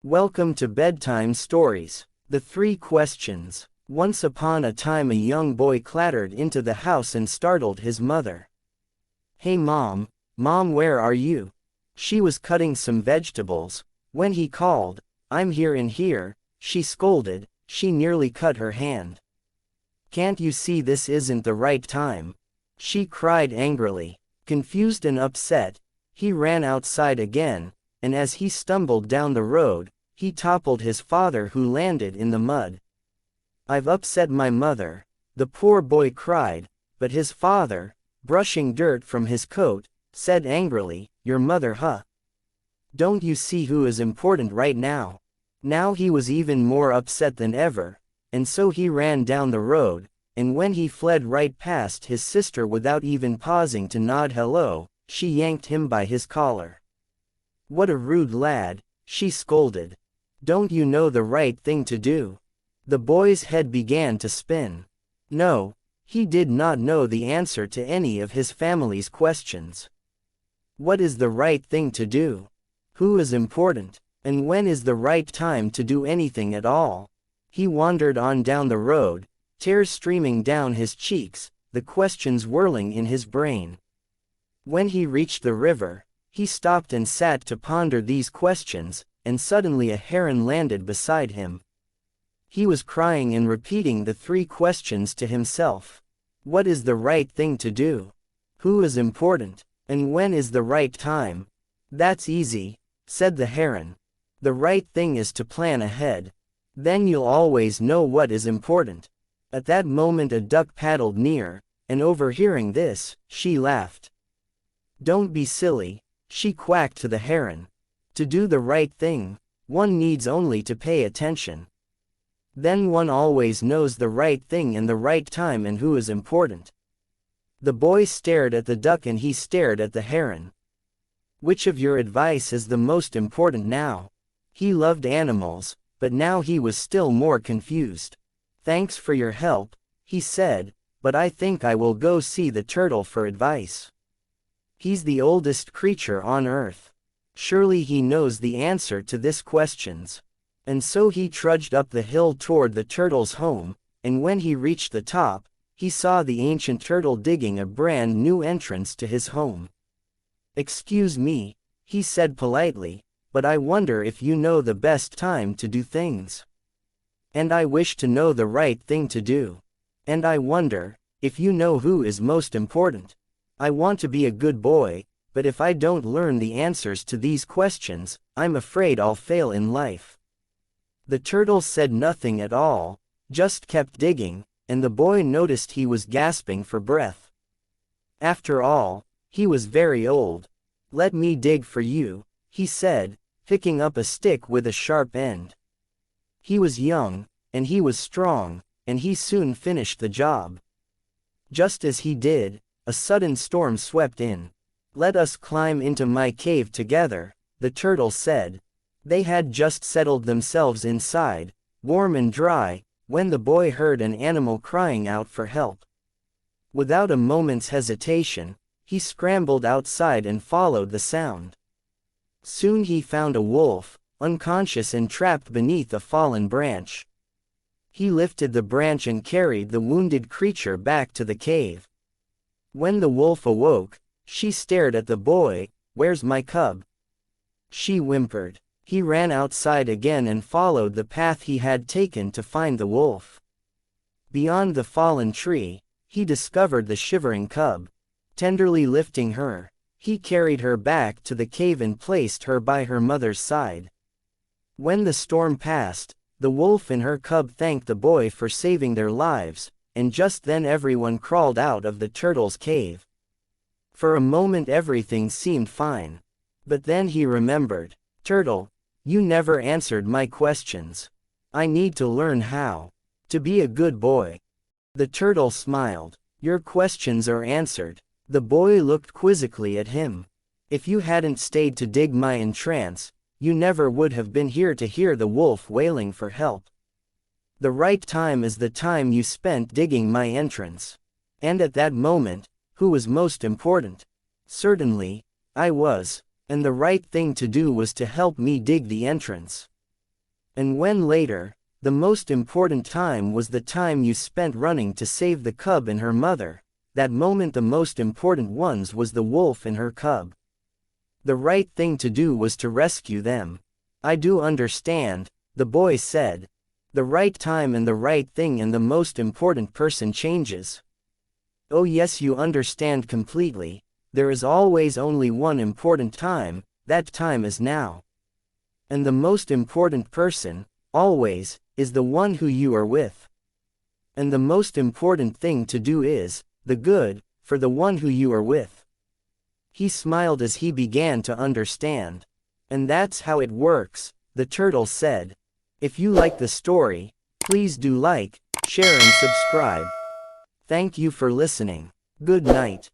Welcome to Bedtime Stories. The Three Questions. Once upon a time a young boy clattered into the house and startled his mother. "Hey Mom, where are you?" She was cutting some vegetables. When he called, "I'm here in here," she scolded. She nearly cut her hand. "Can't you see this isn't the right time?" she cried angrily. Confused and upset, he ran outside again, and as he stumbled down the road, he toppled his father who landed in the mud. "I've upset my mother," the poor boy cried, but his father, brushing dirt from his coat, said angrily, "Your mother, huh? Don't you see who is important right now?" Now he was even more upset than ever, and so he ran down the road, and when he fled right past his sister without even pausing to nod hello, she yanked him by his collar. "What a rude lad," she scolded. "Don't you know the right thing to do?" The boy's head began to spin. No, he did not know the answer to any of his family's questions. What is the right thing to do? Who is important? And when is the right time to do anything at all? He wandered on down the road, tears streaming down his cheeks, the questions whirling in his brain. When he reached the river, he stopped and sat to ponder these questions, and suddenly a heron landed beside him. He was crying and repeating the three questions to himself. What is the right thing to do? Who is important? And when is the right time? "That's easy," said the heron. "The right thing is to plan ahead. Then you'll always know what is important." At that moment a duck paddled near, and overhearing this, she laughed. "Don't be silly," she quacked to the heron. "To do the right thing, one needs only to pay attention. Then one always knows the right thing and the right time and who is important." The boy stared at the duck and he stared at the heron. "Which of your advice is the most important now?" He loved animals, but now he was still more confused. "Thanks for your help," he said, "but I think I will go see the turtle for advice. He's the oldest creature on earth. Surely he knows the answer to this questions." And so he trudged up the hill toward the turtle's home, and when he reached the top, he saw the ancient turtle digging a brand new entrance to his home. "Excuse me," he said politely, "but I wonder if you know the best time to do things. And I wish to know the right thing to do. And I wonder if you know who is most important. I want to be a good boy, but if I don't learn the answers to these questions, I'm afraid I'll fail in life." The turtle said nothing at all, just kept digging, and the boy noticed he was gasping for breath. After all, he was very old. "Let me dig for you," he said, picking up a stick with a sharp end. He was young, and he was strong, and he soon finished the job. Just as he did, a sudden storm swept in. "Let us climb into my cave together," the turtle said. They had just settled themselves inside, warm and dry, when the boy heard an animal crying out for help. Without a moment's hesitation, he scrambled outside and followed the sound. Soon he found a wolf, unconscious and trapped beneath a fallen branch. He lifted the branch and carried the wounded creature back to the cave. When the wolf awoke, she stared at the boy. "Where's my cub?" she whimpered. He ran outside again and followed the path he had taken to find the wolf. Beyond the fallen tree, he discovered the shivering cub. Tenderly lifting her, he carried her back to the cave and placed her by her mother's side. When the storm passed, the wolf and her cub thanked the boy for saving their lives, and just then everyone crawled out of the turtle's cave. For a moment everything seemed fine. But then he remembered. "Turtle, you never answered my questions. I need to learn how to be a good boy." The turtle smiled. "Your questions are answered." The boy looked quizzically at him. "If you hadn't stayed to dig my entrance, you never would have been here to hear the wolf wailing for help. The right time is the time you spent digging my entrance. And at that moment, who was most important? Certainly, I was. And the right thing to do was to help me dig the entrance. And when later, the most important time was the time you spent running to save the cub and her mother, that moment the most important ones was the wolf and her cub. The right thing to do was to rescue them. I do understand, the boy said. The right time and the right thing and the most important person changes. Oh yes, you understand completely. There is always only one important time, that time is now. And the most important person, always, is the one who you are with. And the most important thing to do is, the good, for the one who you are with. He smiled as he began to understand. And that's how it works, the turtle said. If you like the story, please do like, share and subscribe. Thank you for listening. Good night.